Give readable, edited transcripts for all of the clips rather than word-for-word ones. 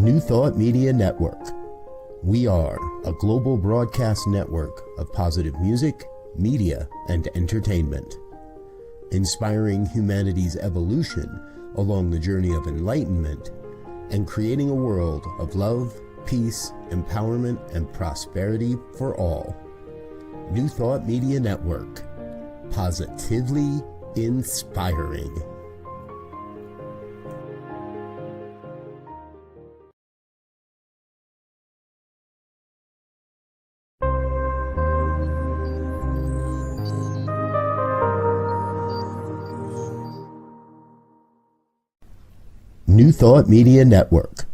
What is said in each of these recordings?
New Thought Media Network. We are a global broadcast network of positive music, media, and entertainment, inspiring humanity's evolution along the journey of enlightenment and creating a world of love, peace, empowerment, and prosperity for all. New Thought Media Network. Positively inspiring. New Thought Media Network.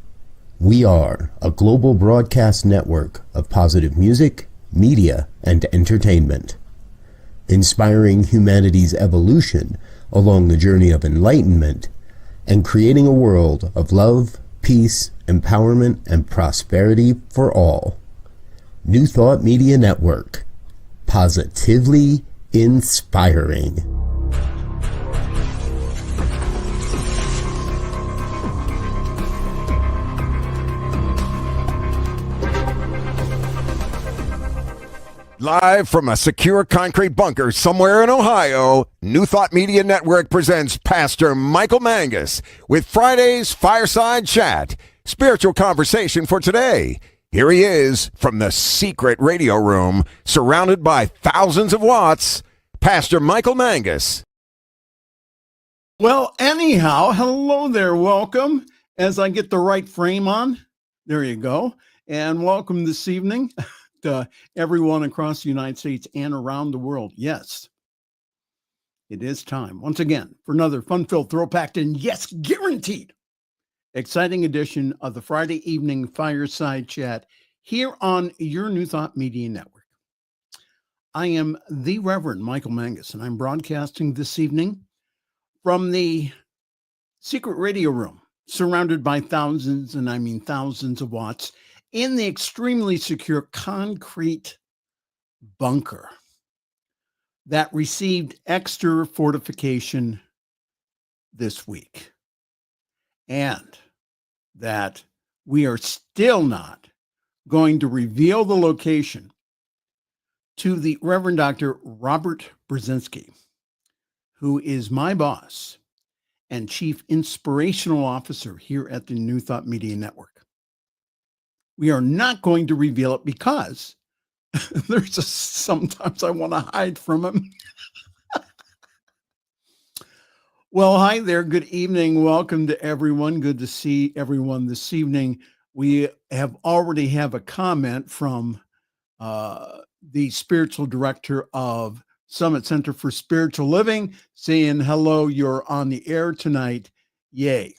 We are a global broadcast network of positive music, media, and entertainment, inspiring humanity's evolution along the journey of enlightenment and creating a world of love, peace, empowerment, and prosperity for all. New Thought Media Network. Positively inspiring. Live from a secure concrete bunker somewhere in Ohio, New Thought Media Network presents Pastor Michael Mangus with Friday's Fireside Chat, spiritual conversation for today. Here he is from the secret radio room, surrounded by thousands of watts, Pastor Michael Mangus. Well, anyhow, hello there, welcome. As I get the right frame on, there you go, and welcome this evening. To everyone across the United States and around the world. Yes, it is time once again for another fun-filled, thrill-packed, and yes, guaranteed exciting edition of the Friday evening Fireside Chat here on your New Thought Media Network. I am the Reverend Michael Mangus, and I'm broadcasting this evening from the secret radio room, surrounded by thousands, and I mean thousands of watts, in the extremely secure concrete bunker that received extra fortification this week, and that we are still not going to reveal the location to the Reverend Dr. Robert Brzezinski, who is my boss and Chief Inspirational Officer here at the New Thought Media Network. We are not going to reveal it because sometimes I want to hide from him. Well, hi there. Good evening. Welcome to everyone. Good to see everyone this evening. We already have a comment from the spiritual director of Summit Center for Spiritual Living saying, hello, you're on the air tonight. Yay.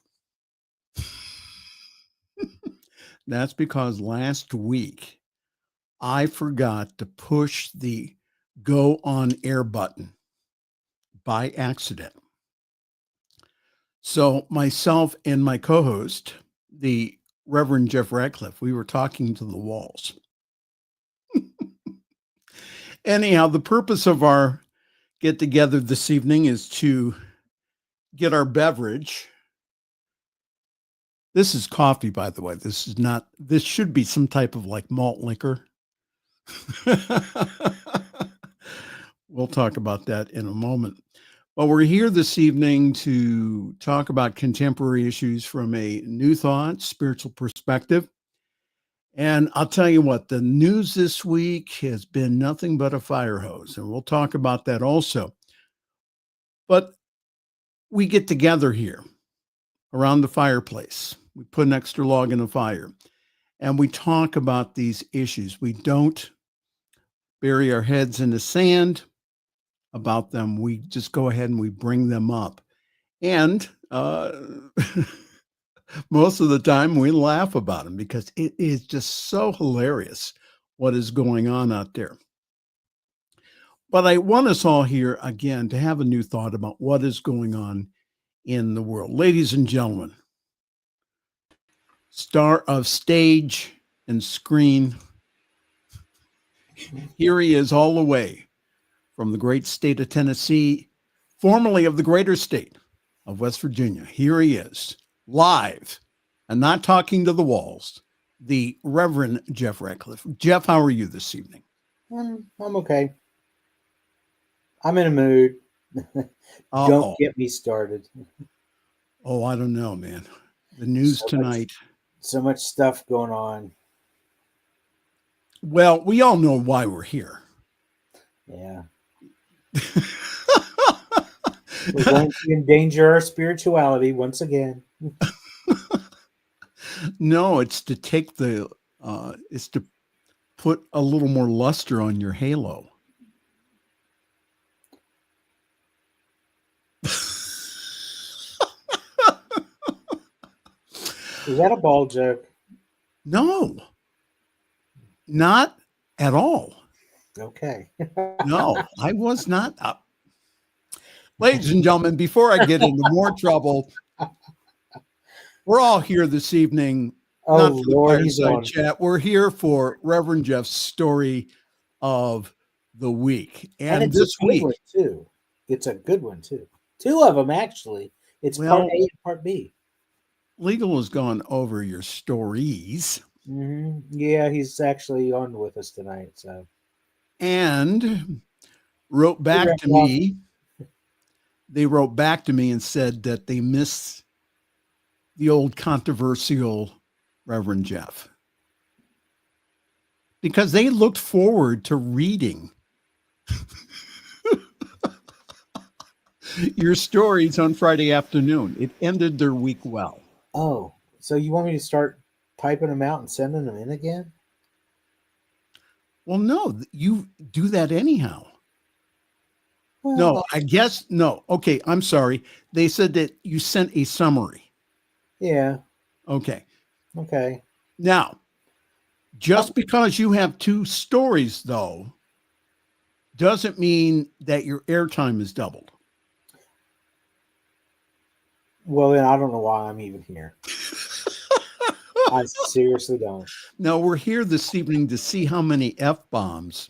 That's because last week I forgot to push the go on air button by accident. So myself and my co-host, the Reverend Jeff Radcliff, we were talking to the walls. Anyhow, the purpose of our get together this evening is to get our beverage. This is coffee, by the way. This should be some type of like malt liquor. We'll talk about that in a moment. But we're here this evening to talk about contemporary issues from a New Thought, spiritual perspective. And I'll tell you what, the news this week has been nothing but a fire hose, and we'll talk about that also. But we get together here around the fireplace. We put an extra log in the fire and we talk about these issues. We don't bury our heads in the sand about them. We just go ahead and we bring them up. And most of the time we laugh about them because it is just so hilarious what is going on out there. But I want us all here again to have a new thought about what is going on in the world. Ladies and gentlemen, star of stage and screen, here he is all the way from the great state of Tennessee, formerly of the greater state of West Virginia. Here he is, live and not talking to the walls, the Reverend Jeff Radcliff. Jeff, how are you this evening? I'm okay. I'm in a mood. Don't get me started. Oh, I don't know, man. The news tonight. So much stuff going on. Well, we all know why we're here. Yeah. We're going to endanger our spirituality once again. No, it's to take it's to put a little more luster on your halo. Is that a ball joke? No, not at all. Okay. No, I was not. Ladies and gentlemen, before I get into more trouble, we're all here this evening. Not for Lord, the Fireside Chat. We're here for Reverend Jeff's story of the week. And it's this a good week, one too. It's a good one too. Two of them, actually. It's part A and part B. Legal has gone over your stories. Mm-hmm. Yeah, he's actually on with us tonight. So, and wrote back to me. They wrote back to me and said that they miss the old controversial Reverend Jeff because they looked forward to reading your stories on Friday afternoon. It ended their week well. Oh, so you want me to start typing them out and sending them in again? Well, no, you do that anyhow. Well, No, I guess no. Okay, I'm sorry. They said that you sent a summary. Yeah. Okay. Okay. Now, just because you have two stories, though, doesn't mean that your airtime is doubled. Well, then I don't know why I'm even here. I seriously don't. Now, we're here this evening to see how many F-bombs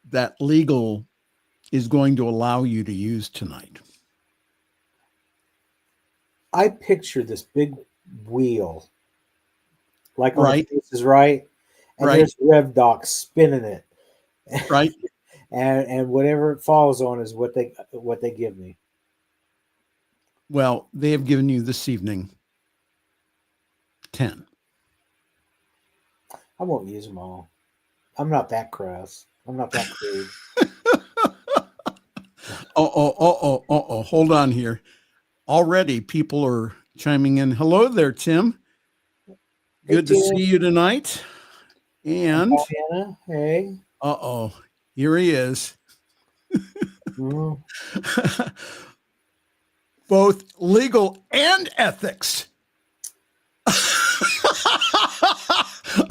that legal is going to allow you to use tonight. I picture this big wheel, like on Right. This Is Right, and Right. there's Rev Doc spinning it, Right. and whatever it falls on is what they give me. Well, they have given you this evening 10. I won't use them all. I'm not that crass. I'm not that crude. Hold on here. Already people are chiming in. Hello there, Tim. Good to see you tonight. And Diana, hey. Here he is. Mm. Both legal and ethics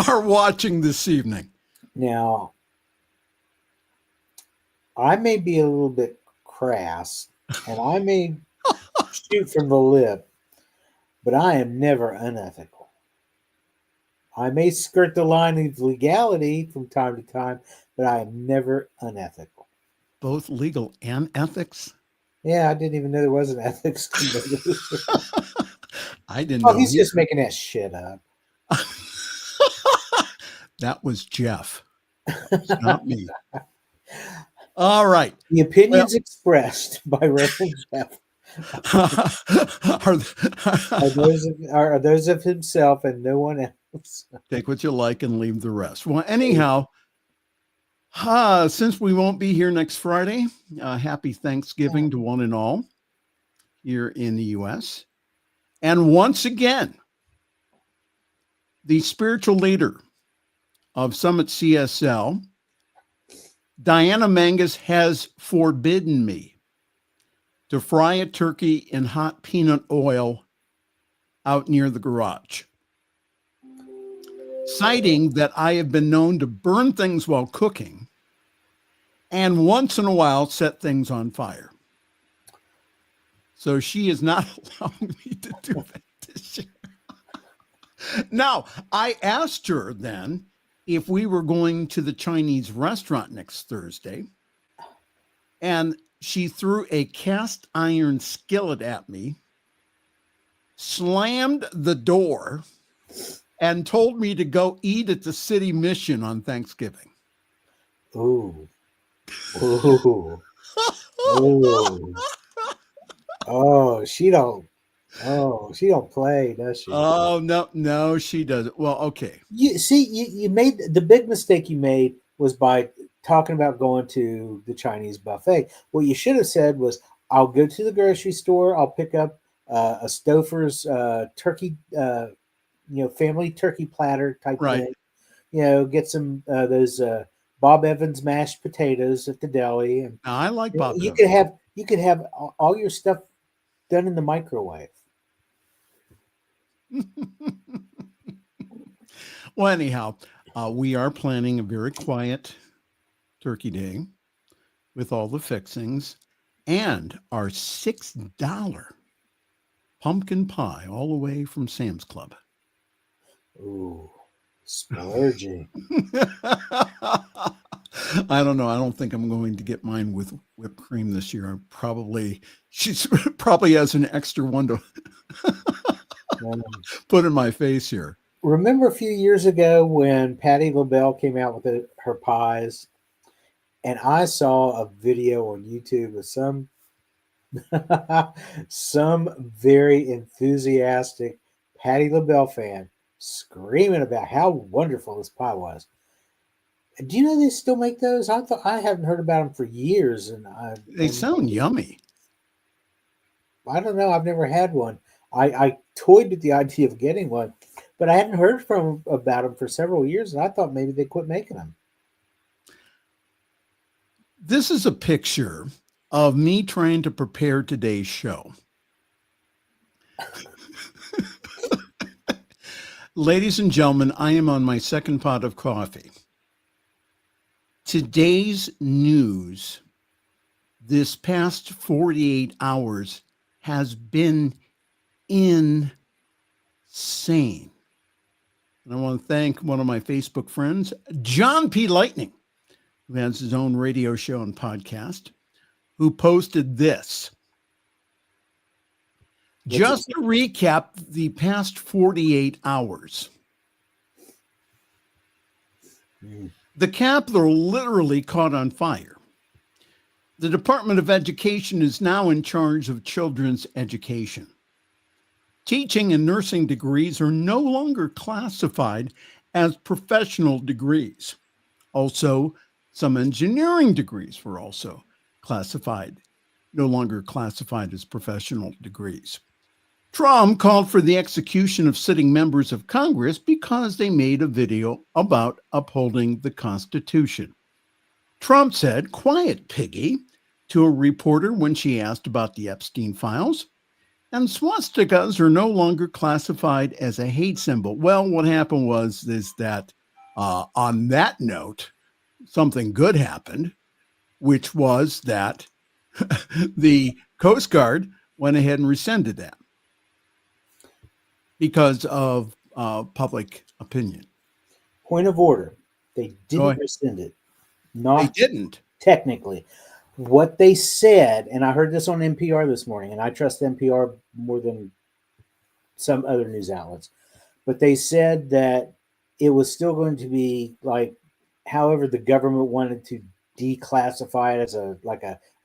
are watching this evening. Now, I may be a little bit crass, and I may shoot from the lip, but I am never unethical. I may skirt the line of legality from time to time, but I am never unethical. Both legal and ethics? Yeah, I didn't even know there was an ethics committee. I didn't know. He's just making that shit up. That was Jeff. It's not me. All right. The opinions expressed by Reverend Jeff are those of himself and no one else. Take what you like and leave the rest. Well, anyhow, since we won't be here next Friday, happy Thanksgiving to one and all here in the U.S. And once again, the spiritual leader of Summit CSL, Diana Mangus, has forbidden me to fry a turkey in hot peanut oil out near the garage, citing that I have been known to burn things while cooking and once in a while set things on fire. So she is not allowing me to do that this year. Now, I asked her then if we were going to the Chinese restaurant next Thursday, and she threw a cast iron skillet at me slammed the door and told me to go eat at the city mission on Thanksgiving. Ooh. Ooh. Ooh. Oh, she don't play, does she? Oh, no, she doesn't. Well, okay. You made the big mistake you made was by talking about going to the Chinese buffet. What you should have said was, I'll go to the grocery store, I'll pick up a Stouffer's turkey, family turkey platter type thing. Get some those Bob Evans mashed potatoes at the deli. And now, I like Bob you Evans. You could have all your stuff done in the microwave. Well, anyhow, we are planning a very quiet Turkey Day with all the fixings and our $6 pumpkin pie all the way from Sam's Club. Ooh, splurging. I don't know. I don't think I'm going to get mine with whipped cream this year. She's probably has an extra one to put in my face here. Remember a few years ago when Patti LaBelle came out with her pies, and I saw a video on YouTube of some very enthusiastic Patti LaBelle fan screaming about how wonderful this pie was. Do you know they still make those? I haven't heard about them for years, and they sound yummy. I don't know. I've never had one. I toyed with the idea of getting one, but I hadn't heard about them for several years, and I thought maybe they quit making them. This is a picture of me trying to prepare today's show. Ladies and gentlemen, I am on my second pot of coffee. Today's news this past 48 hours has been insane. And I want to thank one of my Facebook friends, John P. Lightning, who has his own radio show and podcast, who posted this. Just to recap the past 48 hours. The Capitol literally caught on fire. The Department of Education is now in charge of children's education. Teaching and nursing degrees are no longer classified as professional degrees. Also, some engineering degrees were also no longer classified as professional degrees. Trump called for the execution of sitting members of Congress because they made a video about upholding the Constitution. Trump said, "Quiet, piggy," to a reporter when she asked about the Epstein files. And swastikas are no longer classified as a hate symbol. Well, what happened was that on that note, something good happened, which was that the Coast Guard went ahead and rescinded that because of public opinion. Point of order. They didn't rescind it. They didn't. Technically. What they said, and I heard this on NPR this morning, and I trust NPR more than some other news outlets, but they said that it was still going to be like however the government wanted to declassify it as a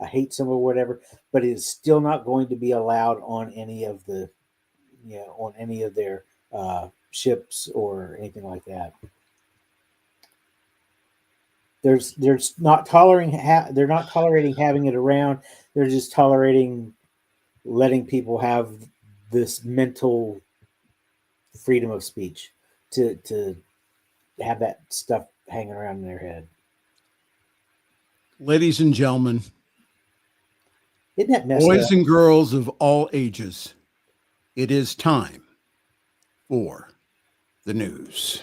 hate symbol or whatever, but it's still not going to be allowed on any of the on any of their ships or anything like that. They're not tolerating having it around. They're just tolerating letting people have this mental freedom of speech to have that stuff hanging around in their head. Ladies and gentlemen, isn't that messed boys up? and girls of all ages, it is time for the news.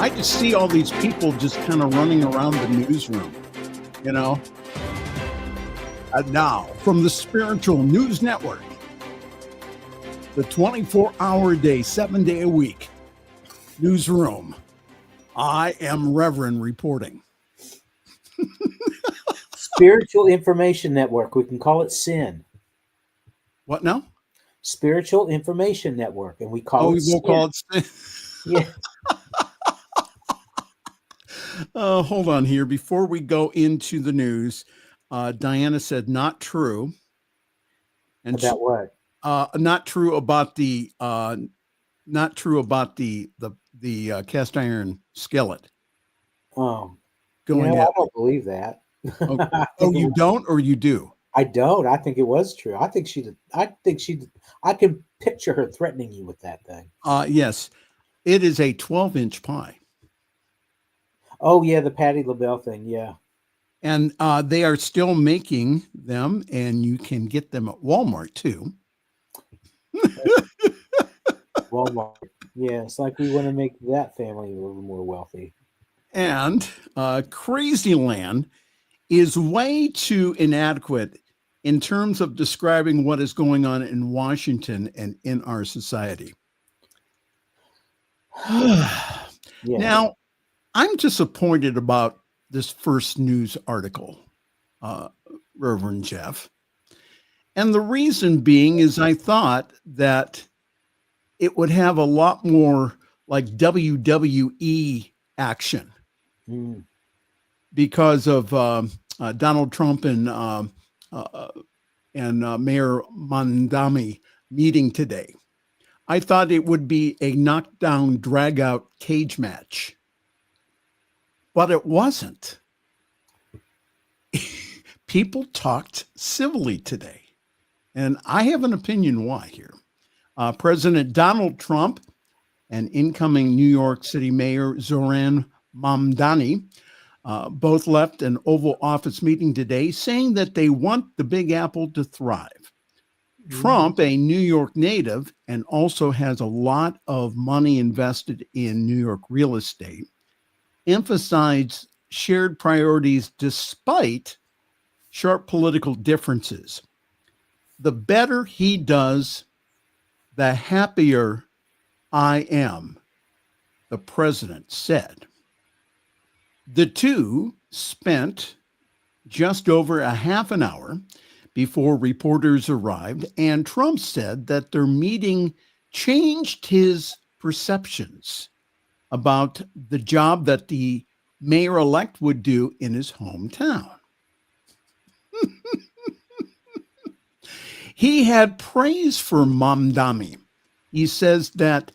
I just see all these people just kind of running around the newsroom, And now, from the Spiritual News Network, the 24-hour day, 7-day a week newsroom, I am Reverend reporting. Spiritual Information Network. We can call it SIN. What now? Spiritual Information Network, and we call We it will SIN. call it. Yeah. Hold on here. Before we go into the news, Diana said not true. And About what? not true about the cast iron skillet. Oh, Going I at don't believe that. okay. I think You don't, or you do? I don't. I think it was true. I can picture her threatening you with that thing. Yes, it is a 12-inch pie. Oh yeah, the Patti LaBelle thing. Yeah, and they are still making them, and you can get them at Walmart too. Walmart. Yeah, it's like we want to make that family a little more wealthy. And Crazy Land is way too inadequate in terms of describing what is going on in Washington and in our society. Yeah. Now, I'm disappointed about this first news article, Reverend Jeff. And the reason being is I thought that it would have a lot more like WWE action because of Donald Trump and Mayor Mondami meeting today. I thought it would be a knockdown, drag-out cage match, but it wasn't. People talked civilly today, and I have an opinion why here. President Donald Trump and incoming New York City Mayor Zoran Mamdani both left an Oval Office meeting today saying that they want the Big Apple to thrive. Trump, a New York native and also has a lot of money invested in New York real estate, emphasized shared priorities despite sharp political differences. The better he does, the happier I am, the president said. The two spent just over a half an hour before reporters arrived, and Trump said that their meeting changed his perceptions about the job that the mayor-elect would do in his hometown. He had praise for Mamdani. He says that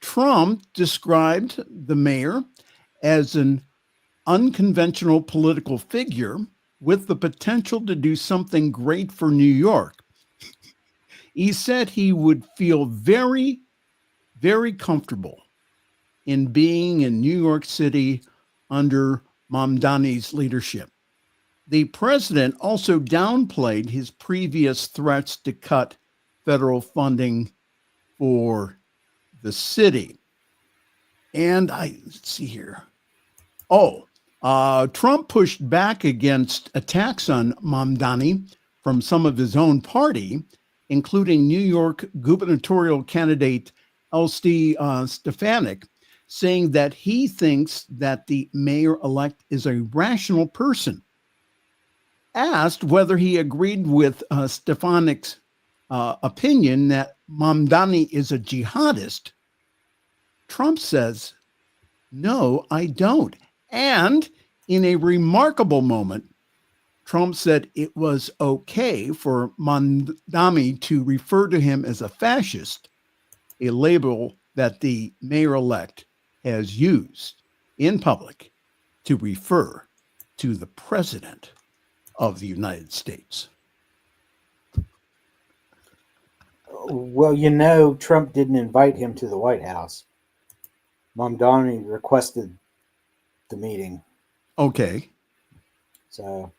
Trump described the mayor as an unconventional political figure with the potential to do something great for New York. He said he would feel very, very comfortable in being in New York City under Mamdani's leadership. The president also downplayed his previous threats to cut federal funding for the city. And let's see here. Trump pushed back against attacks on Mamdani from some of his own party, including New York gubernatorial candidate Elsie Stefanik, saying that he thinks that the mayor-elect is a rational person. Asked whether he agreed with Stefanik's opinion that Mamdani is a jihadist, Trump says, "No, I don't." And in a remarkable moment, Trump said it was okay for Mamdani to refer to him as a fascist, a label that the mayor-elect has used in public to refer to the president of the United States. Well, Trump didn't invite him to the White House. Mamdani requested the meeting. Okay. So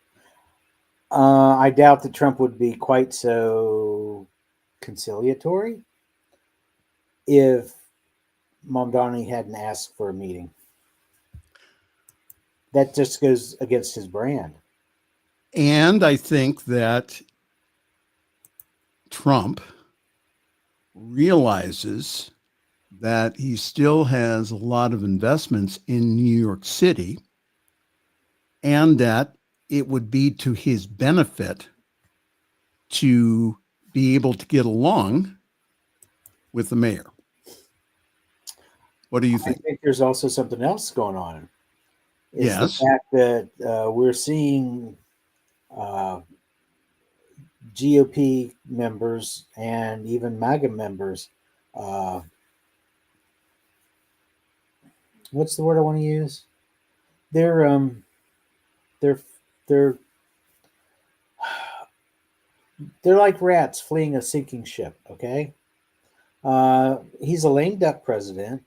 I doubt that Trump would be quite so conciliatory if Mamdani hadn't asked for a meeting. That just goes against his brand. And I think that Trump realizes that he still has a lot of investments in New York City, and that it would be to his benefit to be able to get along with the mayor. What do you think? I think there's also something else going on. It's Yes. the fact that we're seeing GOP members and even MAGA members. What's the word I want to use? They're like rats fleeing a sinking ship. Okay, he's a lame duck president,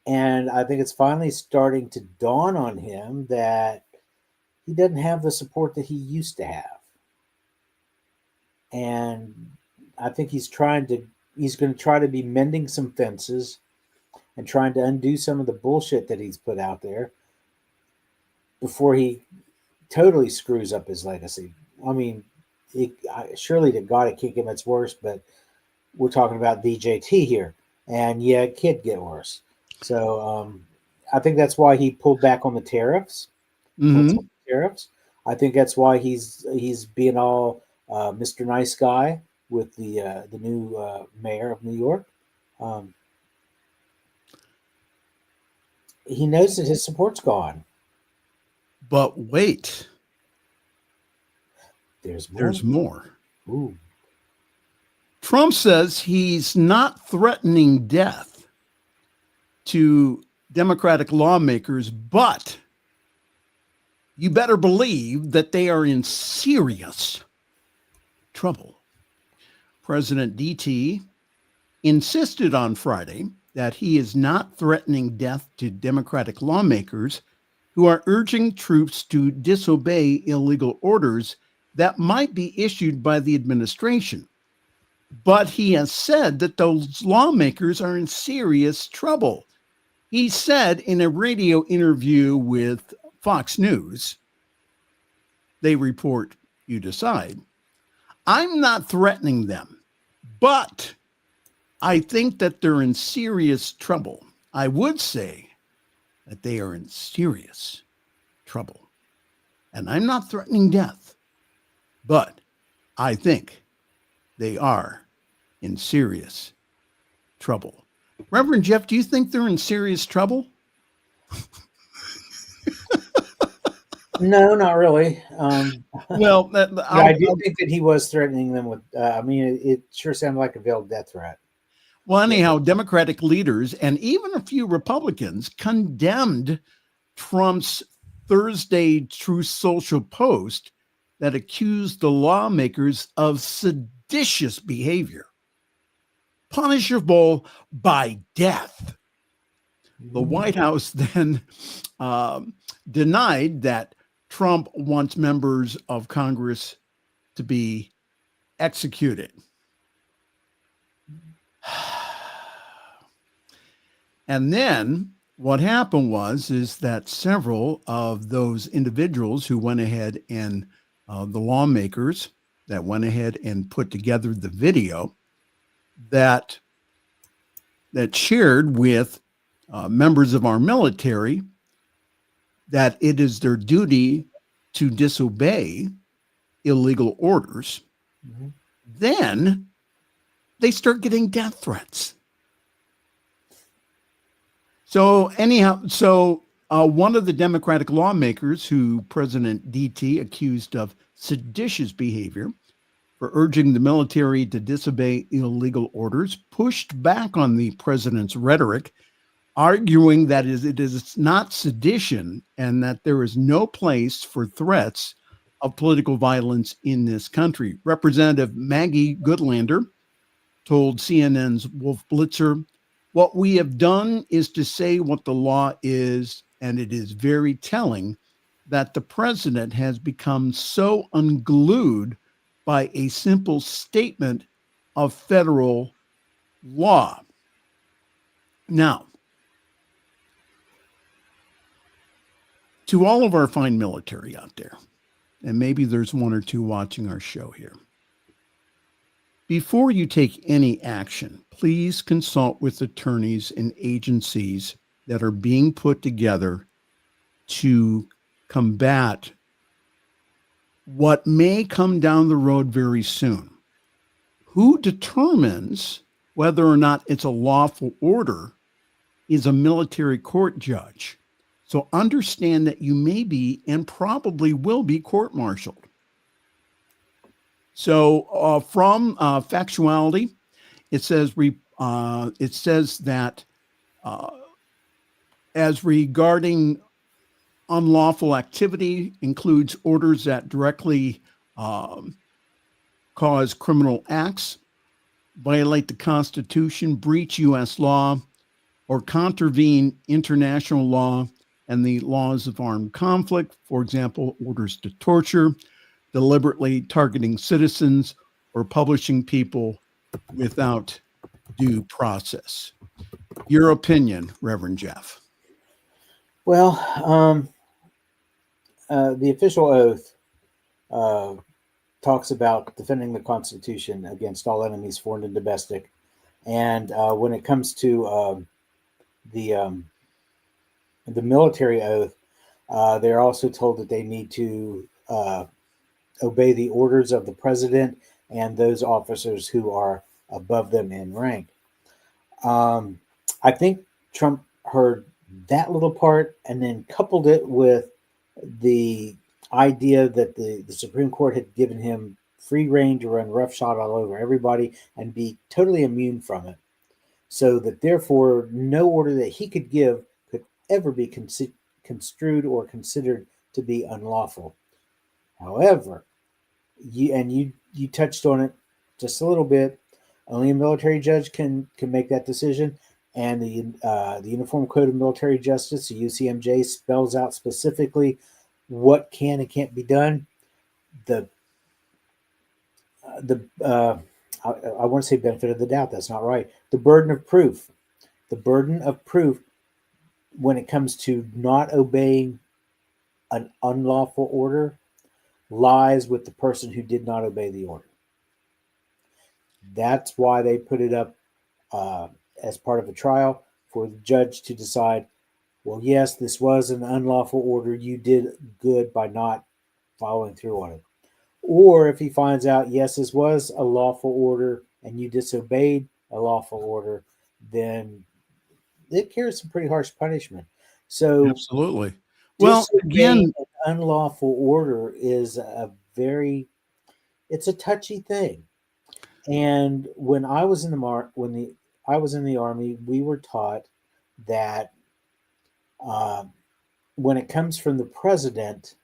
and I think it's finally starting to dawn on him that he doesn't have the support that he used to have. And I think he's going to try to be mending some fences and trying to undo some of the bullshit that he's put out there before he totally screws up his legacy. I mean, surely to God it can't get much worse, but we're talking about DJT here, and yeah, it could get worse. So I think that's why he pulled back on the tariffs. Mm-hmm. I think that's why he's being all Mr. Nice Guy with the new mayor of New York. He knows that his support's gone. But wait, There's more. Ooh. Trump says he's not threatening death to Democratic lawmakers, but you better believe that they are in serious trouble. President DT insisted on Friday that he is not threatening death to Democratic lawmakers who are urging troops to disobey illegal orders that might be issued by the administration. But he has said that those lawmakers are in serious trouble. He said in a radio interview with Fox News, they report, you decide, I'm not threatening them, but I think that they're in serious trouble. I would say that they are in serious trouble. And I'm not threatening death, but I think they are in serious trouble. Reverend Jeff, do you think they're in serious trouble? No, not really. Well, I do think that he was threatening them with. It sure sounded like a veiled death threat. Well, anyhow, Democratic leaders and even a few Republicans condemned Trump's Thursday Truth Social post that accused the lawmakers of seditious behavior, punishable by death. The White House then denied that Trump wants members of Congress to be executed. And then what happened is that several of those individuals who went ahead and the lawmakers that went ahead and put together the video that shared with members of our military that it is their duty to disobey illegal orders, then they start getting death threats. So anyhow, one of the Democratic lawmakers who President DT accused of seditious behavior for urging the military to disobey illegal orders pushed back on the president's rhetoric, arguing that it is not sedition and that there is no place for threats of political violence in this country. Representative Maggie Goodlander told CNN's Wolf Blitzer, "What we have done is to say what the law is, and it is very telling that the president has become so unglued by a simple statement of federal law." Now, to all of our fine military out there, and maybe there's one or two watching our show here, before you take any action, please consult with attorneys and agencies that are being put together to combat what may come down the road very soon. Who determines whether or not it's a lawful order is a military court judge. So understand that you may be and probably will be court-martialed. So from factuality, it says that as regarding unlawful activity includes orders that directly cause criminal acts, violate the Constitution, breach U.S. law, or contravene international law and the laws of armed conflict, for example, orders to torture, deliberately targeting citizens, or publishing people without due process. Your opinion, Reverend Jeff? Well, the official oath talks about defending the Constitution against all enemies, foreign and domestic. And when it comes to the military oath, they're also told that they need to obey the orders of the president and those officers who are above them in rank. I think Trump heard that little part and then coupled it with the idea that the Supreme Court had given him free rein to run roughshod all over everybody and be totally immune from it. So that therefore no order that he could give could ever be construed or considered to be unlawful. However, you touched on it just a little bit. Only a military judge can make that decision, and the Uniform Code of Military Justice, the UCMJ, spells out specifically what can and can't be done. I want to say benefit of the doubt. That's not right. The burden of proof. The burden of proof when it comes to not obeying an unlawful order lies with the person who did not obey the order. That's why they put it up as part of a trial for the judge to decide, well, yes, this was an unlawful order. You did good by not following through on it. Or if he finds out, yes, this was a lawful order and you disobeyed a lawful order, then it carries some pretty harsh punishment. So absolutely. Well, again, an unlawful order is it's a touchy thing. And when I was in the Army, we were taught that when it comes from the president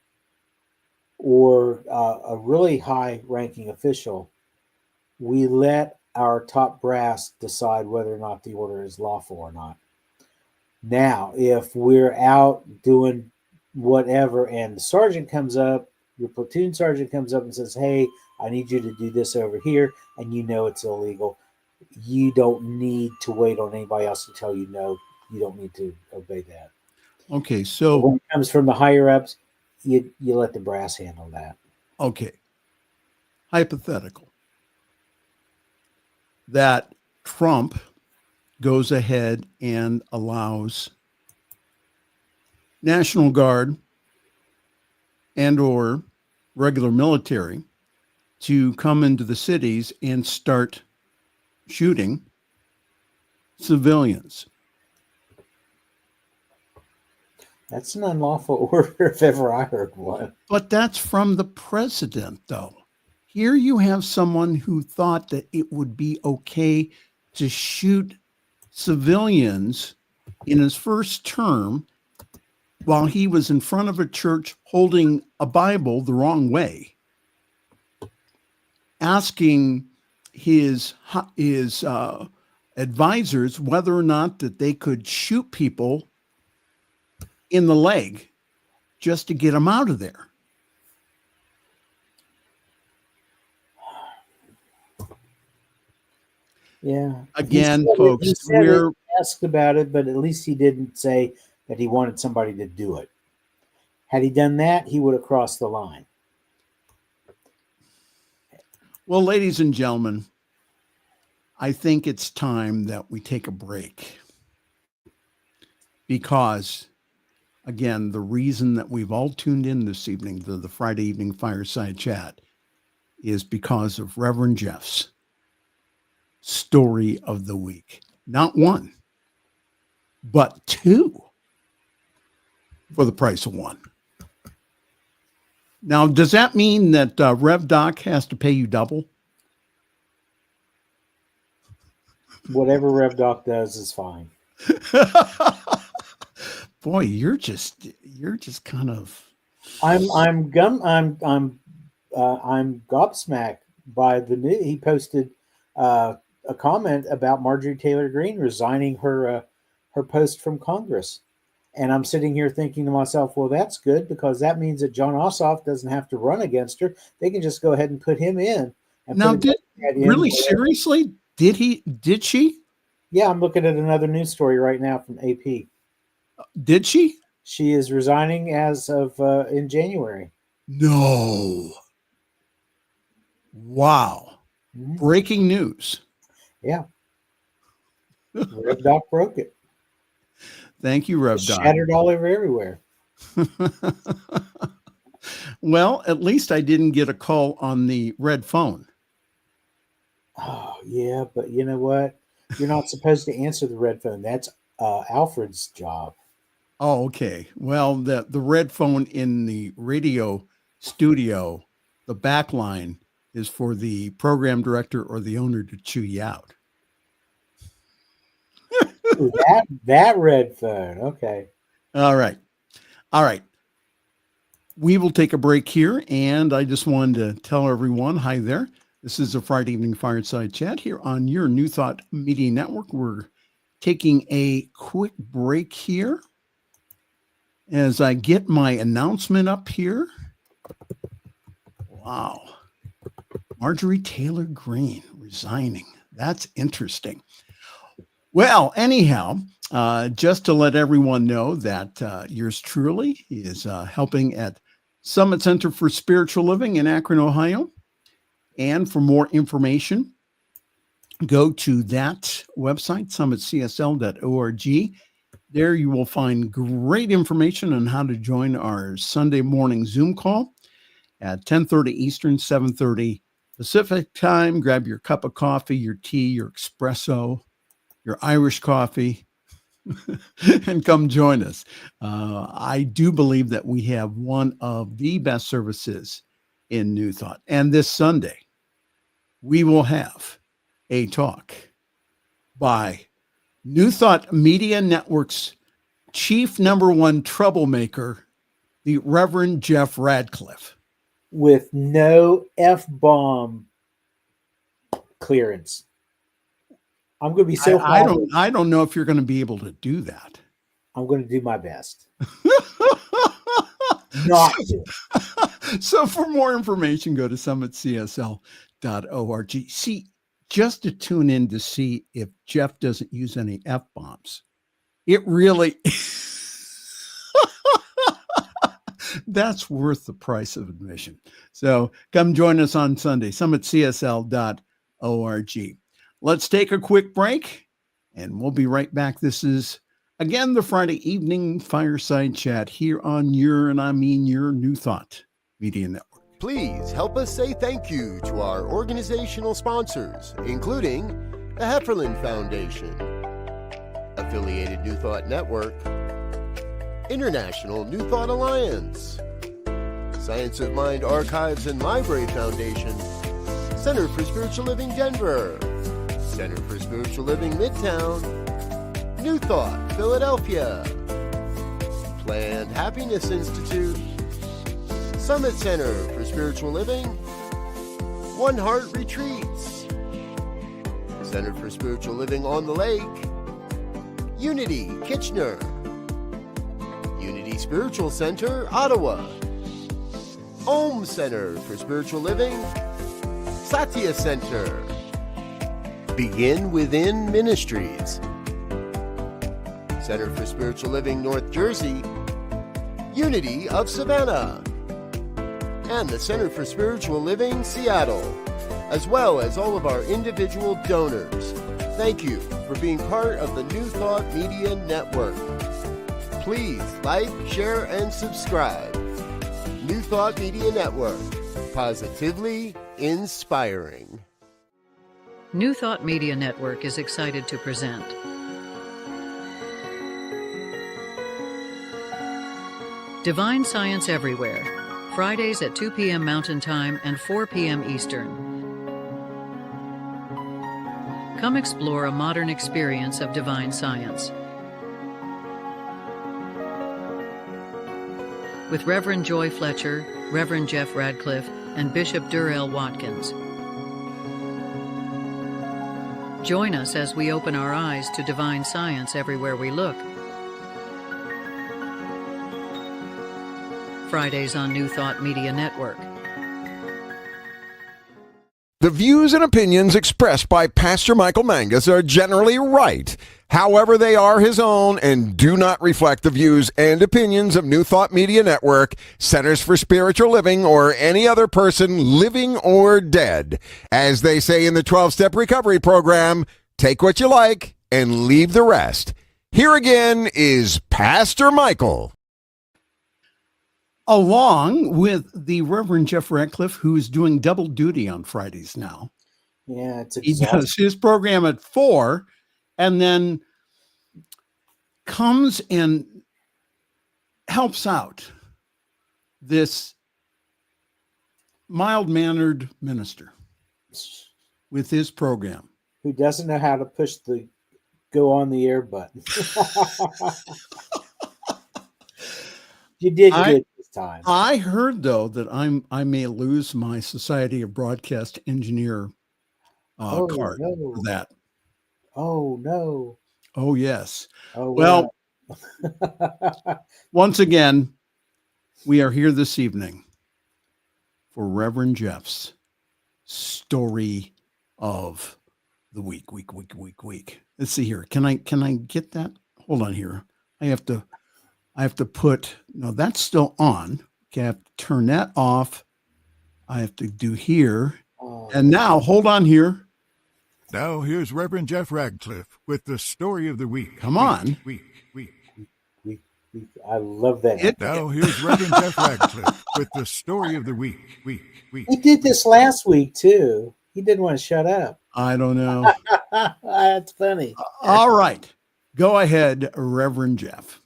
or a really high-ranking official, we let our top brass decide whether or not the order is lawful or not. Now, if we're out doing whatever and the sergeant comes up, your platoon sergeant comes up and says, hey, I need you to do this over here, and you know it's illegal, you don't need to wait on anybody else to tell you no, you don't need to obey that. Okay, so when it comes from the higher ups, you let the brass handle that. Okay. Hypothetical. That Trump goes ahead and allows National Guard and or regular military to come into the cities and start shooting civilians. That's an unlawful order if ever I heard one. But that's from the president, though. Here you have someone who thought that it would be okay to shoot civilians in his first term while he was in front of a church holding a Bible the wrong way, asking his advisors whether or not that they could shoot people in the leg just to get them out of there. Yeah. Again, folks, we're asked about it, but at least he didn't say that he wanted somebody to do it. Had he done that, he would have crossed the line. Well, ladies and gentlemen, I think it's time that we take a break because, again, the reason that we've all tuned in this evening to the Friday evening fireside chat is because of Reverend Jeff's story of the week. Not one, but two for the price of one. Now, does that mean that Rev Doc has to pay you double? Whatever Rev Doc does is fine. Boy, you're just kind of. I'm gobsmacked by the new. He posted a comment about Marjorie Taylor Greene resigning her post from Congress, and I'm sitting here thinking to myself, well, that's good because that means that John Ossoff doesn't have to run against her. They can just go ahead and put him in. And now, seriously? Did she? Yeah, I'm looking at another news story right now from AP. Did she? She is resigning as of in January. No. Wow. Mm-hmm. Breaking news. Yeah. Rev Doc broke it. Thank you, Rev Doc. Shattered all over everywhere. Well, at least I didn't get a call on the red phone. Oh, yeah, but you know what? You're not supposed to answer the red phone. That's Alfred's job. Oh, okay. Well, the red phone in the radio studio, the back line is for the program director or the owner to chew you out. Ooh, that red phone. Okay. All right. We will take a break here, and I just wanted to tell everyone, hi there. This is a Friday evening fireside chat here on your New Thought Media Network. We're taking a quick break here as I get my announcement up here. Wow. Marjorie Taylor Greene resigning. That's interesting. Well, anyhow, just to let everyone know that yours truly is helping at Summit Center for Spiritual Living in Akron, Ohio. And for more information, go to that website, summitcsl.org. There you will find great information on how to join our Sunday morning Zoom call at 10:30 Eastern, 7:30 Pacific time. Grab your cup of coffee, your tea, your espresso, your Irish coffee, and come join us. I do believe that we have one of the best services in New Thought. And this Sunday, we will have a talk by New Thought Media Network's chief #1 troublemaker, the Reverend Jeff Radcliff. With no F-bomb clearance. I'm going to be so I don't know if you're going to be able to do that. I'm going to do my best. Not to. So for more information, go to summitcsl.org. See, just to tune in to see if Jeff doesn't use any F-bombs. It really, that's worth the price of admission. So come join us on Sunday, summitcsl.org. Let's take a quick break and we'll be right back. This is, again, the Friday evening fireside chat here on your New Thought Media Network. Please help us say thank you to our organizational sponsors, including the Hefferland Foundation, Affiliated New Thought Network, International New Thought Alliance, Science of Mind Archives and Library Foundation, Center for Spiritual Living Denver, Center for Spiritual Living Midtown, New Thought Philadelphia, Planned Happiness Institute, Summit Center for Spiritual Living, One Heart Retreats, Center for Spiritual Living on the Lake, Unity Kitchener, Unity Spiritual Center Ottawa, Om Center for Spiritual Living, Satya Center, Begin Within Ministries, Center for Spiritual Living North Jersey, Unity of Savannah, and the Center for Spiritual Living Seattle, as well as all of our individual donors. Thank you for being part of the New Thought Media Network. Please like, share, and subscribe. New Thought Media Network. Positively inspiring. New Thought Media Network is excited to present Divine Science Everywhere, Fridays at 2 p.m. Mountain Time and 4 p.m. Eastern. Come explore a modern experience of divine science. With Reverend Joy Fletcher, Reverend Jeff Radcliff, and Bishop Durrell Watkins. Join us as we open our eyes to divine science everywhere we look. Fridays on New Thought Media Network. The views and opinions expressed by Pastor Michael Mangus are generally right. However, they are his own and do not reflect the views and opinions of New Thought Media Network, Centers for Spiritual Living, or any other person living or dead. As they say in the 12-Step Recovery Program, take what you like and leave the rest. Here again is Pastor Michael. Along with the Reverend Jeff Radcliff, who is doing double duty on Fridays now. Yeah, it's He exhausting. does his program at 4 and then comes and helps out this mild-mannered minister with his program. Who doesn't know how to push the go on the air button. You did good this time. I heard, though, that I may lose my Society of Broadcast Engineer card for that. Oh, no. Oh, yes. Oh, Well, once again, we are here this evening for Reverend Jeff's story of the week. Let's see here. Can I get that? Hold on here. I have to put, no, that's still on. Okay, I have to turn that off. I have to do here. And now, hold on here. Now here's Reverend Jeff Radcliffe with the story of the week. Come on. Week. I love that. Now here's Reverend Jeff Radcliffe with the story of the week. He did this last week, too. He didn't want to shut up. I don't know. That's funny. All right. Go ahead, Reverend Jeff.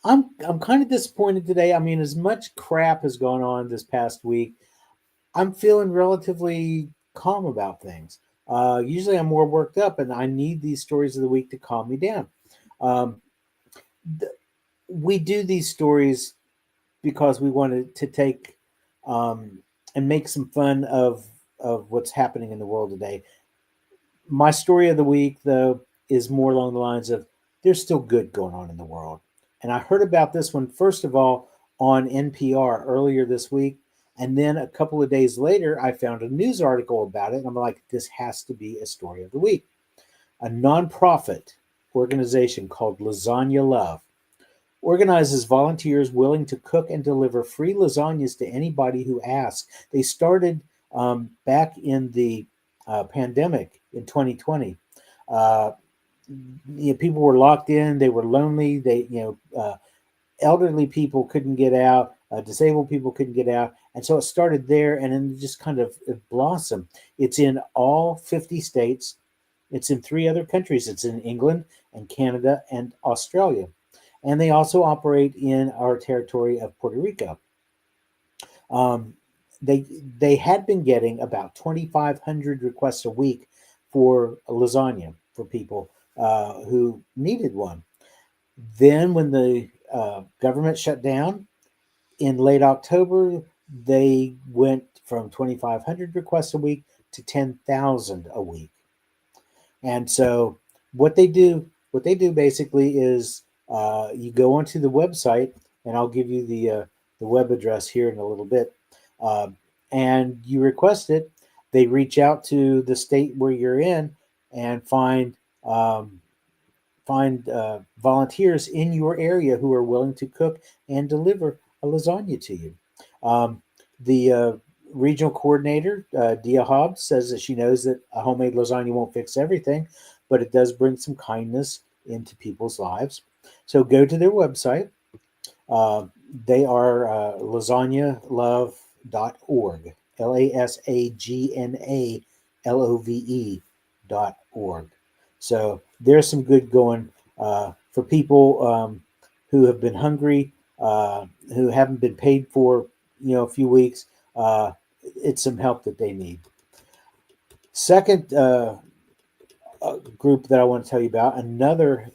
I'm kind of disappointed today. I mean, as much crap has gone on this past week, I'm feeling relatively calm about things. Usually I'm more worked up, and I need these stories of the week to calm me down. We do these stories because we wanted to take and make some fun of what's happening in the world today. My story of the week, though, is more along the lines of there's still good going on in the world. And I heard about this one, first of all, on NPR earlier this week. And then a couple of days later, I found a news article about it. And I'm like, this has to be a story of the week. A nonprofit organization called Lasagna Love organizes volunteers willing to cook and deliver free lasagnas to anybody who asks. They started back in the pandemic in 2020. People were locked in. They were lonely. Elderly people couldn't get out. Disabled people couldn't get out. And so it started there, and then just kind of blossomed. It's in all 50 states. It's in 3 other countries. It's in England and Canada and Australia. And they also operate in our territory of Puerto Rico. They had been getting about 2,500 requests a week for a lasagna for people who needed one. Then when the government shut down in late October, they went from 2,500 requests a week to 10,000 a week. And so what they do basically is you go onto the website, and I'll give you the web address here in a little bit, and you request it. They reach out to the state where you're in and find volunteers in your area who are willing to cook and deliver a lasagna to you. The regional coordinator, Dia Hobbs, says that she knows that a homemade lasagna won't fix everything, but it does bring some kindness into people's lives. So go to their website. They are lasagnalove.org, LASAGNALOVE.org. So there's some good going for people who have been hungry, who haven't been paid for, a few weeks. It's some help that they need. Second group that I want to tell you about, another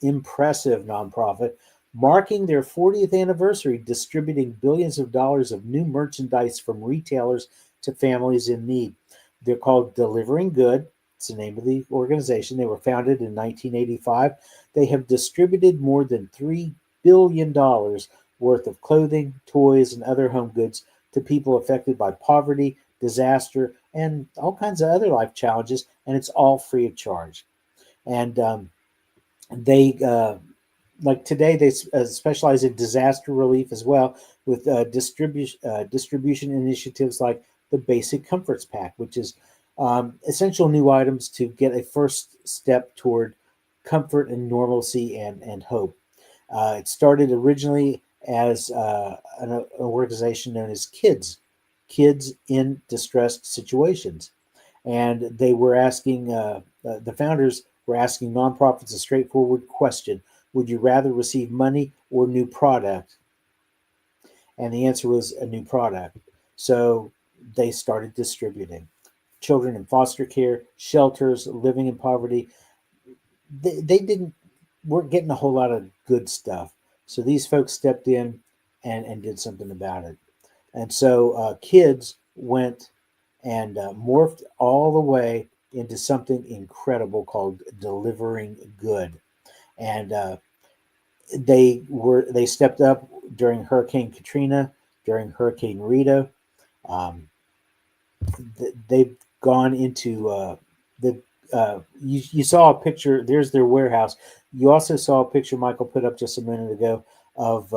impressive nonprofit, marking their 40th anniversary, distributing billions of dollars of new merchandise from retailers to families in need. They're called Delivering Good. It's the name of the organization. They were founded in 1985. They have distributed more than $3 billion worth of clothing, toys, and other home goods to people affected by poverty, disaster, and all kinds of other life challenges, and it's all free of charge. And they like today, they specialize in disaster relief as well, with distribution initiatives like the Basic Comforts Pack, which is essential new items to get a first step toward comfort and normalcy and hope. It started originally as an organization known as Kids in Distressed Situations. And they were asking, the founders were asking nonprofits a straightforward question: would you rather receive money or new product? And the answer was a new product. So they started distributing. Children in foster care, shelters, living in poverty, they weren't getting a whole lot of good stuff. So these folks stepped in and did something about it. And so Kids went and morphed all the way into something incredible called Delivering Good. And they stepped up during Hurricane Katrina, during Hurricane Rita. They've gone into you saw a picture. There's their warehouse. You also saw a picture Michael put up just a minute ago of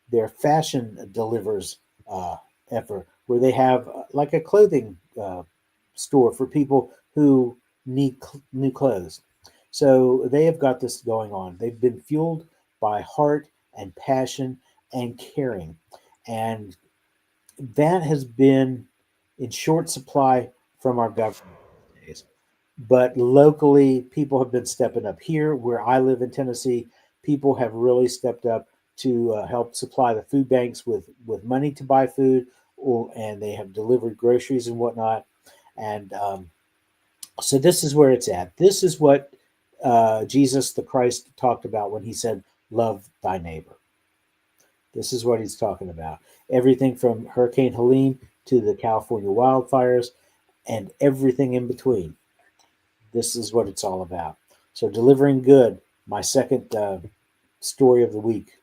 their fashion delivers effort, where they have like a clothing store for people who need new clothes. So they have got this going on. They've been fueled by heart and passion and caring. And that has been in short supply from our government these days. But locally, people have been stepping up. Here, where I live in Tennessee, people have really stepped up to help supply the food banks with money to buy food, and they have delivered groceries and whatnot. And so this is where it's at. This is what Jesus the Christ talked about when he said, love thy neighbor. This is what he's talking about. Everything from Hurricane Helene to the California wildfires and everything in between. This is what it's all about. So Delivering Good, my second story of the week.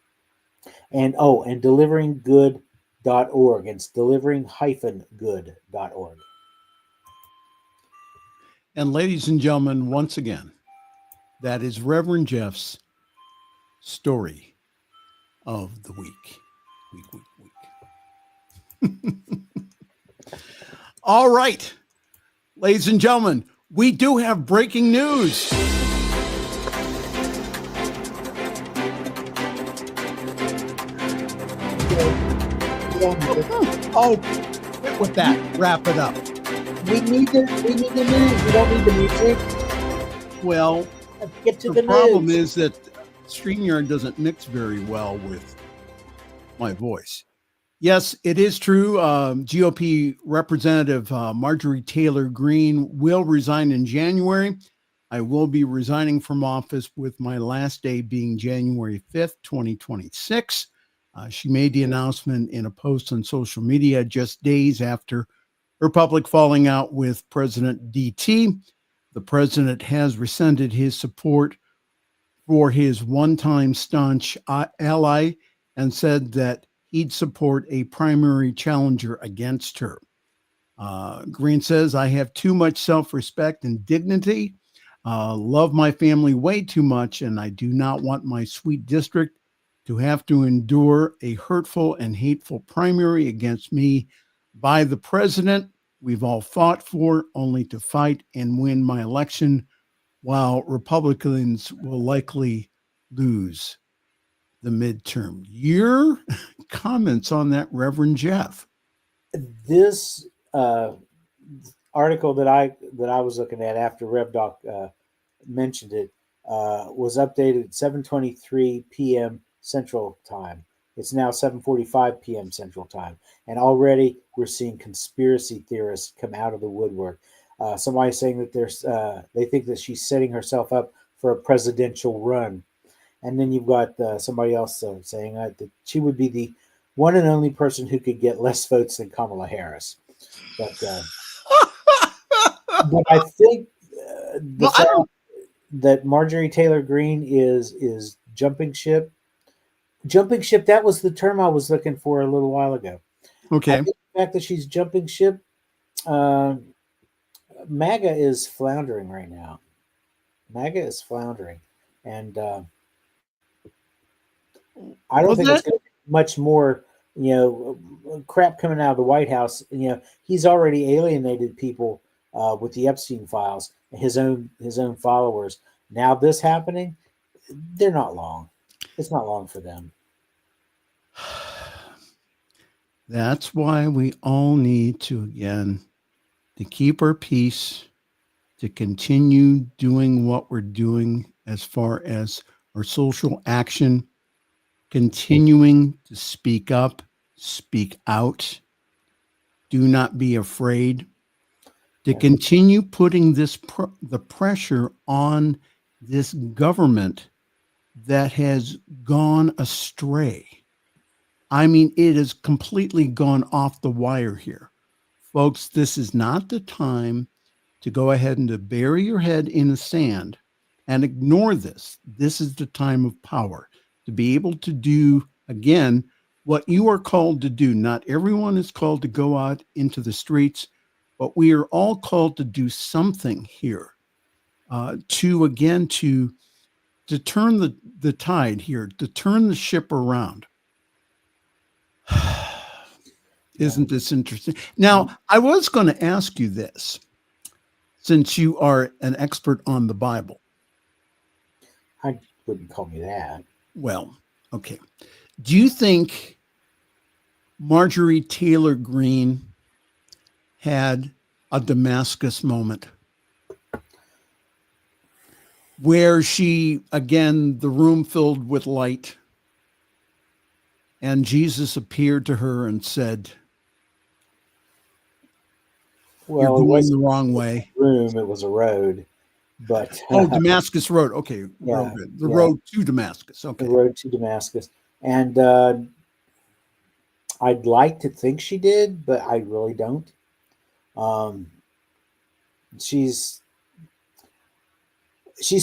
And deliveringgood.org. It's delivering-good.org. And ladies and gentlemen, once again, that is Reverend Jeff's story of the week. Week. All right, ladies and gentlemen, we do have breaking news. Oh, quit with that. Wrap it up. We need the news. We don't need the music. Well, Let's get to the the problem news. is that StreamYard doesn't mix very well with my voice. Yes, it is true. GOP Representative Marjorie Taylor Greene will resign in January. I will be resigning from office, with my last day being January 5th, 2026. She made the announcement in a post on social media just days after her public falling out with President DT. The president has rescinded his support for his one-time staunch ally and said that he'd support a primary challenger against her. Greene says, I have too much self-respect and dignity, love my family way too much, and I do not want my sweet district to have to endure a hurtful and hateful primary against me by the president we've all fought for, only to fight and win my election, while Republicans will likely lose the midterm. Your comments on that, Reverend Jeff? This article that I was looking at after Rev Doc mentioned it was updated at 7:23 p.m. Central Time. It's now 7:45 p.m. Central Time, and already we're seeing conspiracy theorists come out of the woodwork. Somebody saying that they think that she's setting herself up for a presidential run, and then you've got somebody else saying that she would be the one and only person who could get less votes than Kamala Harris. But I think that Marjorie Taylor Greene is jumping ship. Jumping ship, that was the term I was looking for a little while ago. Okay. I think the fact that she's jumping ship, MAGA is floundering right now. MAGA is floundering. And I don't think it's going to be much more, crap coming out of the White House. He's already alienated people with the Epstein files, his own followers. Now this happening, they're not long. It's not long for them. That's why we all need to keep our peace, to continue doing what we're doing as far as our social action, continuing to speak up, speak out, do not be afraid, to continue putting the pressure on this government that has gone astray. I mean, it has completely gone off the wire here. Folks, this is not the time to go ahead and to bury your head in the sand and ignore this. This is the time of power to be able to do, again, what you are called to do. Not everyone is called to go out into the streets, but we are all called to do something here to turn the tide here, to turn the ship around. Isn't this interesting? Now, I was going to ask you this, since you are an expert on the Bible. I wouldn't call me that. Well, okay. Do you think Marjorie Taylor Greene had a Damascus moment where she, again, the room filled with light, and Jesus appeared to her and said, "You're going the wrong way." Room, it was a road, but Damascus Road. Okay, yeah, the road to Damascus. Okay, the road to Damascus, and I'd like to think she did, but I really don't. She's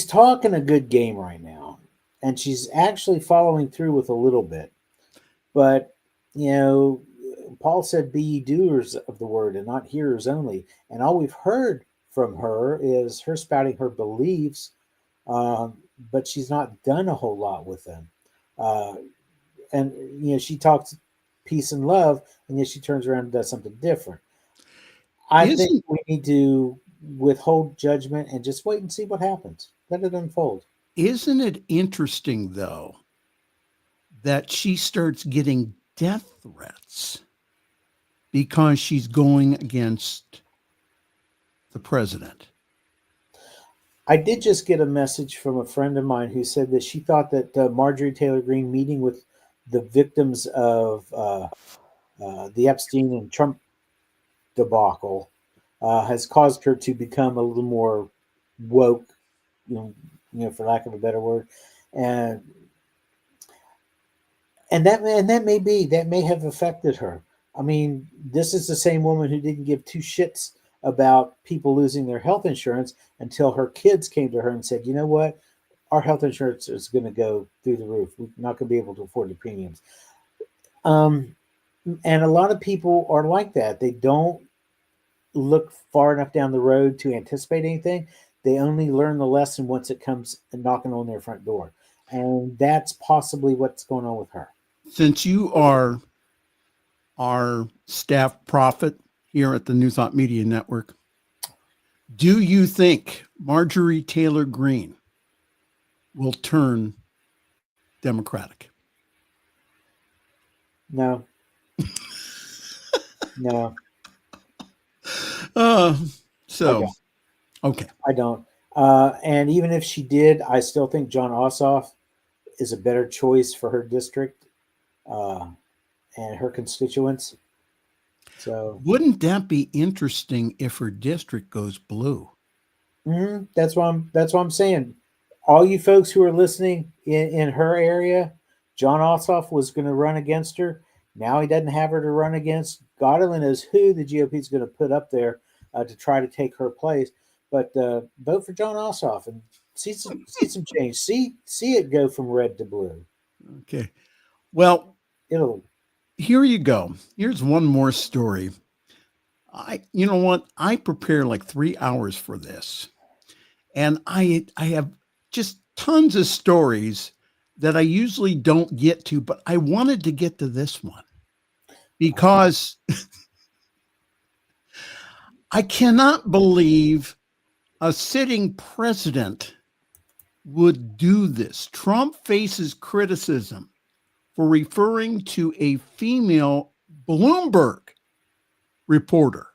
talking a good game right now, and she's actually following through with a little bit. But, Paul said, "Be ye doers of the word and not hearers only." And all we've heard from her is her spouting her beliefs, but she's not done a whole lot with them. And she talks peace and love, and yet she turns around and does something different. I think we need to withhold judgment and just wait and see what happens. Let it unfold. Isn't it interesting, though, that she starts getting death threats because she's going against the president? I did just get a message from a friend of mine who said that she thought that Marjorie Taylor Greene meeting with the victims of the Epstein and Trump debacle has caused her to become a little more woke, for lack of a better word, and that may have affected her. I mean, this is the same woman who didn't give two shits about people losing their health insurance until her kids came to her and said, "You know what? Our health insurance is going to go through the roof. We're not going to be able to afford the premiums." And a lot of people are like that. They don't look far enough down the road to anticipate anything. They only learn the lesson once it comes knocking on their front door. And that's possibly what's going on with her. Since you are our staff prophet here at the New Thought Media Network, do you think Marjorie Taylor Greene will turn Democratic? No. No. So, okay. I don't. And even if she did, I still think John Ossoff is a better choice for her district and her constituents. So Wouldn't that be interesting if her district goes blue? that's what I'm saying. All you folks who are listening in her area, John Ossoff was going to run against her. Now he doesn't have her to run against. God only knows who the GOP is going to put up there to try to take her place. But vote for John Ossoff and see some change. See it go from red to blue. Okay. Well, Here you go. Here's one more story. You know what? I prepare like 3 hours for this, and I have just tons of stories that I usually don't get to, but I wanted to get to this one because I cannot believe a sitting president would do this. Trump faces criticism for referring to a female Bloomberg reporter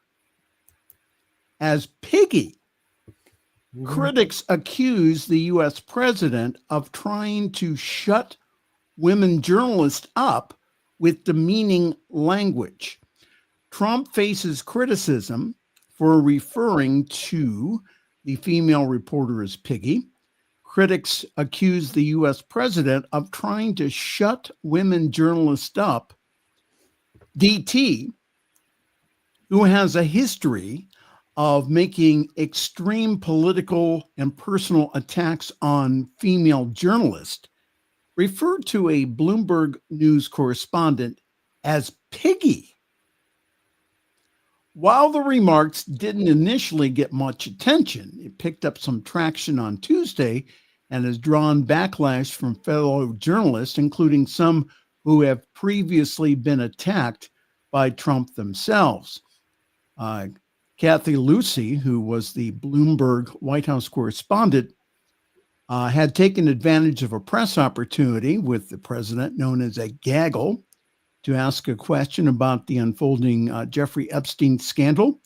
as piggy. Critics accuse the U.S. president of trying to shut women journalists up with demeaning language. Trump faces criticism for referring to the female reporter as piggy. Critics accuse the U.S. president of trying to shut women journalists up. DT, who has a history of making extreme political and personal attacks on female journalists, referred to a Bloomberg News correspondent as piggy. While the remarks didn't initially get much attention, it picked up some traction on Tuesday and has drawn backlash from fellow journalists, including some who have previously been attacked by Trump themselves. Kathy Lucy, who was the Bloomberg White House correspondent, had taken advantage of a press opportunity with the president, known as a gaggle, to ask a question about the unfolding Jeffrey Epstein scandal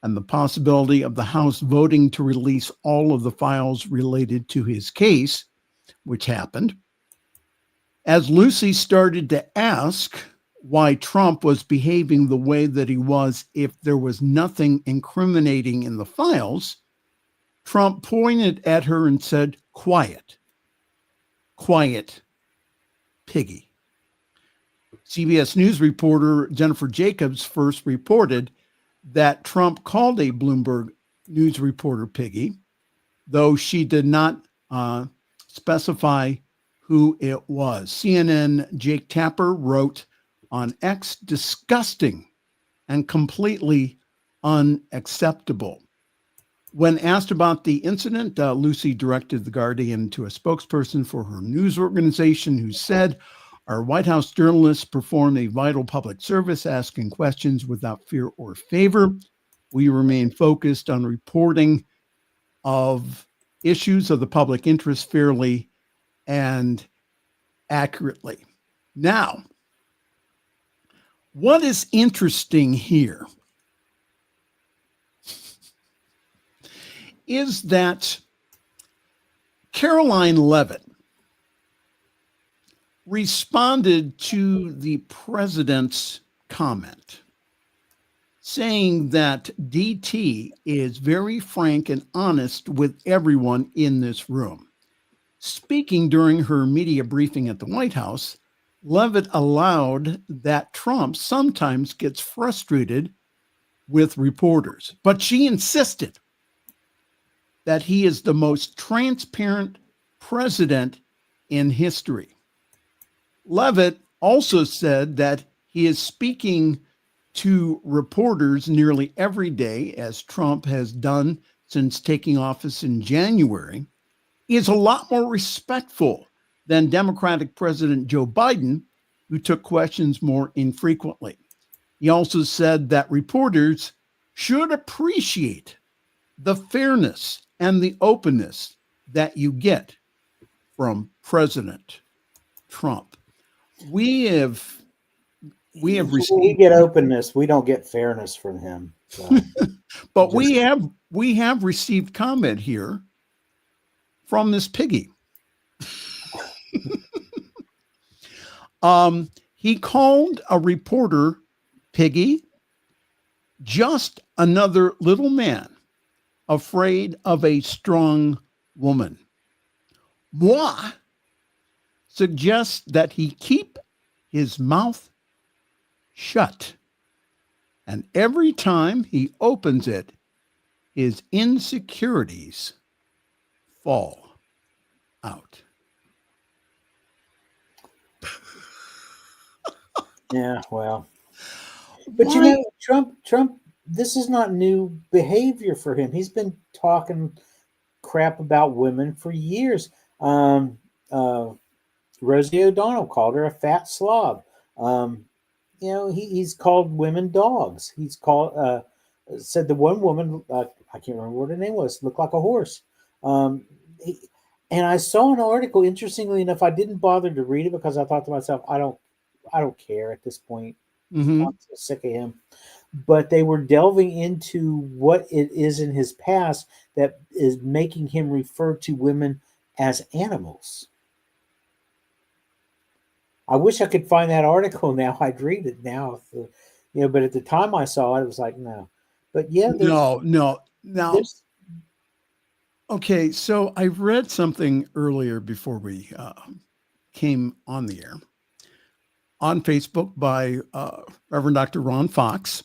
and the possibility of the House voting to release all of the files related to his case, which happened. As Lucy started to ask why Trump was behaving the way that he was if there was nothing incriminating in the files, Trump pointed at her and said, "Quiet, quiet, piggy." CBS News reporter Jennifer Jacobs first reported that Trump called a Bloomberg News reporter piggy, though she did not specify who it was. CNN Jake Tapper wrote on X, "Disgusting and completely unacceptable." When asked about the incident, Lucy directed The Guardian to a spokesperson for her news organization who said, "Our White House journalists perform a vital public service, asking questions without fear or favor. We remain focused on reporting of issues of the public interest fairly and accurately." Now, what is interesting here is that Caroline Leavitt responded to the president's comment, saying that DT is very frank and honest with everyone in this room. Speaking during her media briefing at the White House, Leavitt allowed that Trump sometimes gets frustrated with reporters, but she insisted that he is the most transparent president in history. Leavitt also said that he is speaking to reporters nearly every day, as Trump has done since taking office in January, is a lot more respectful than Democratic President Joe Biden, who took questions more infrequently. He also said that reporters should appreciate the fairness and the openness that you get from President Trump. We have We received, get openness. We don't get fairness from him. So. but we have received comment here from this piggy. He called a reporter piggy, just another little man afraid of a strong woman. Moi suggests that he keep his mouth shut, and every time he opens it, his insecurities fall out. Yeah, well, but you know, Trump, this is not new behavior for him. He's been talking crap about women for years. Rosie O'Donnell called her a fat slob. You know, he's called women dogs. He's called said the one woman, I can't remember what her name was, looked like a horse. And I saw an article. Interestingly enough, I didn't bother to read it because I thought to myself, I don't care at this point. Mm-hmm. I'm so sick of him. But they were delving into what it is in his past that is making him refer to women as animals. I wish I could find that article now. I'd read it now. You know, but at the time I saw it, it was like, no. But yeah, No. Now, okay, so I read something earlier before we came on the air on Facebook by Reverend Dr. Ron Fox,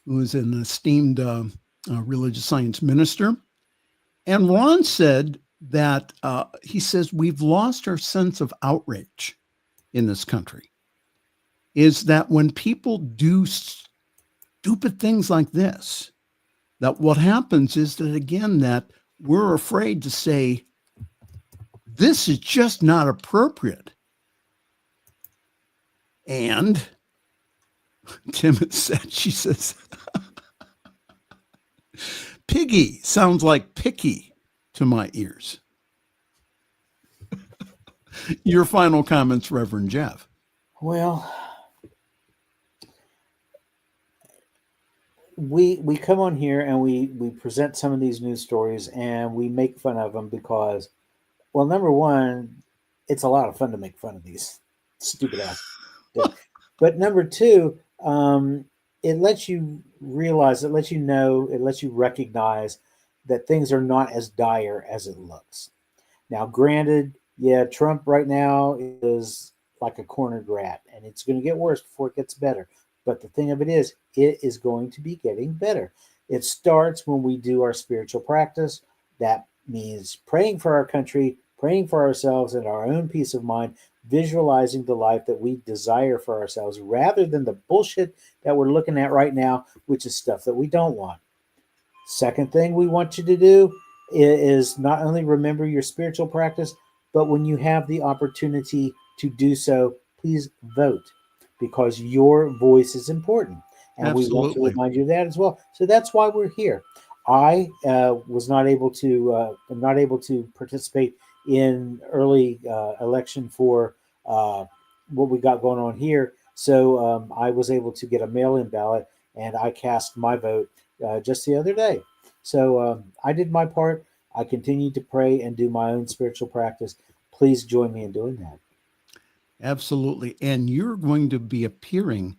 who is an esteemed religious science minister. And Ron said that he says we've lost our sense of outrage in this country. Is that when people do stupid things like this, that what happens is that, again, that we're afraid to say, this is just not appropriate. And Tim has said, she says, piggy sounds like picky to my ears. Your final comments, Reverend Jeff. Well, we come on here and we present some of these news stories and we make fun of them because, well, number one, it's a lot of fun to make fun of these stupid ass. But number two, it lets you realize, it lets you know, it lets you recognize that things are not as dire as it looks. Now, granted, yeah, Trump right now is like a cornered rat, and it's going to get worse before it gets better. But the thing of it is going to be getting better. It starts when we do our spiritual practice. That means praying for our country, praying for ourselves and our own peace of mind, visualizing the life that we desire for ourselves rather than the bullshit that we're looking at right now, which is stuff that we don't want. Second thing we want you to do is not only remember your spiritual practice, but when you have the opportunity to do so, please vote, because your voice is important. And Absolutely. We want to remind you of that as well. So that's why we're here. I was not able to participate in early election for what we got going on here. So I was able to get a mail-in ballot, and I cast my vote just the other day. So I did my part. I continue to pray and do my own spiritual practice. Please join me in doing that. Absolutely. And you're going to be appearing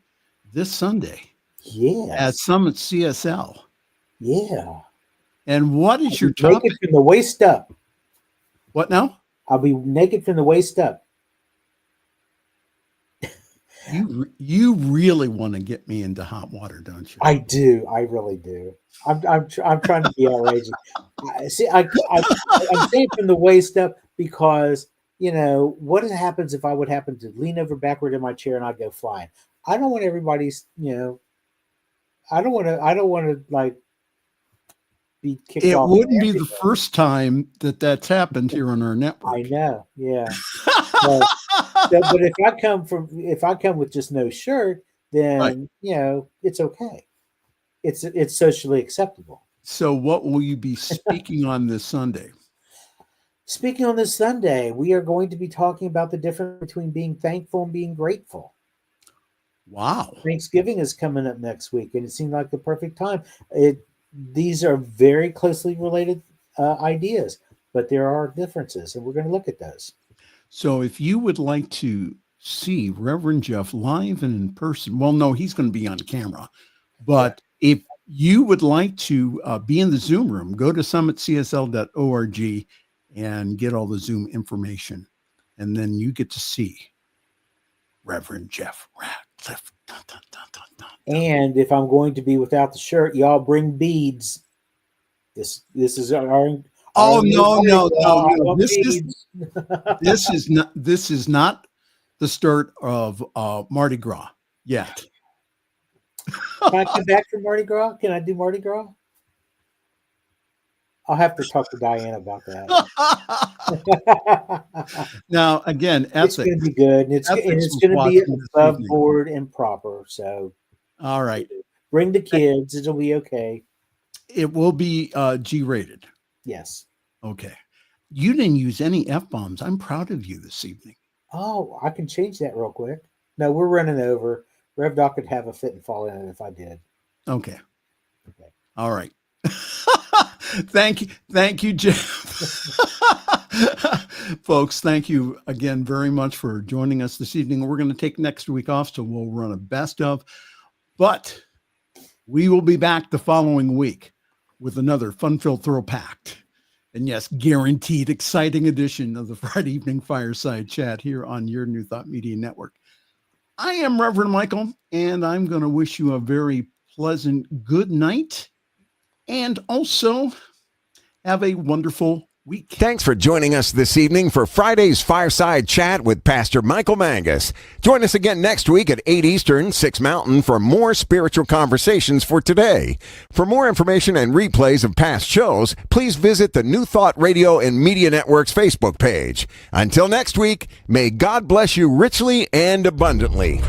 this Sunday at Yes. Summit CSL. Yeah. And what is your topic? topic? Naked from the waist up. What now? I'll be naked from the waist up. You really want to get me into hot water, don't you? I do. I really do. I'm trying to be outrageous. I'm saying from the waist up because, you know, what happens if I would happen to lean over backward in my chair and I'd go flying? I don't want everybody's, you know, I don't want to like be kicked off. It wouldn't be the first time that's happened here on our network. I know. Yeah. But if I come with just no shirt, then right. You know, it's okay. It's socially acceptable. So what will you be speaking on this Sunday? Speaking on this Sunday, we are going to be talking about the difference between being thankful and being grateful. Wow. Thanksgiving is coming up next week, and it seemed like the perfect time. These are very closely related ideas, but there are differences, and we're going to look at those. So if you would like to see Reverend Jeff live and in person, well, no, he's going to be on camera. But if you would like to be in the Zoom room, go to summitcsl.org and get all the Zoom information. And then you get to see Reverend Jeff Radcliff. Dun, dun, dun, dun, dun, dun. And if I'm going to be without the shirt, y'all bring beads. This is our Oh, no. Beads. This is not the start of Mardi Gras yet. Can I come back from Mardi Gras? Can I do Mardi Gras? I'll have to talk to Diane about that. Now, again, It's going to be good, and it's going to be above board and proper. So, all right, bring the kids; it'll be okay. It will be G-rated. Yes. Okay. You didn't use any F-bombs. I'm proud of you this evening. Oh, I can change that real quick. No, we're running over. Rev Doc could have a fit and fall in it if I did. Okay. All right. Thank you, Jeff. Folks, thank you again very much for joining us this evening. We're going to take next week off, so we'll run a best of. But we will be back the following week with another fun-filled throw-packed and, yes, guaranteed exciting edition of the Friday Evening Fireside Chat here on your New Thought Media Network. I am Reverend Michael, and I'm going to wish you a very pleasant good night and also have a wonderful week. Thanks for joining us this evening for Friday's Fireside Chat with Pastor Michael Mangus. Join us again next week at 8 Eastern, 6 Mountain for more spiritual conversations for today. For more information and replays of past shows, please visit the New Thought Radio and Media Network's Facebook page. Until next week, may God bless you richly and abundantly.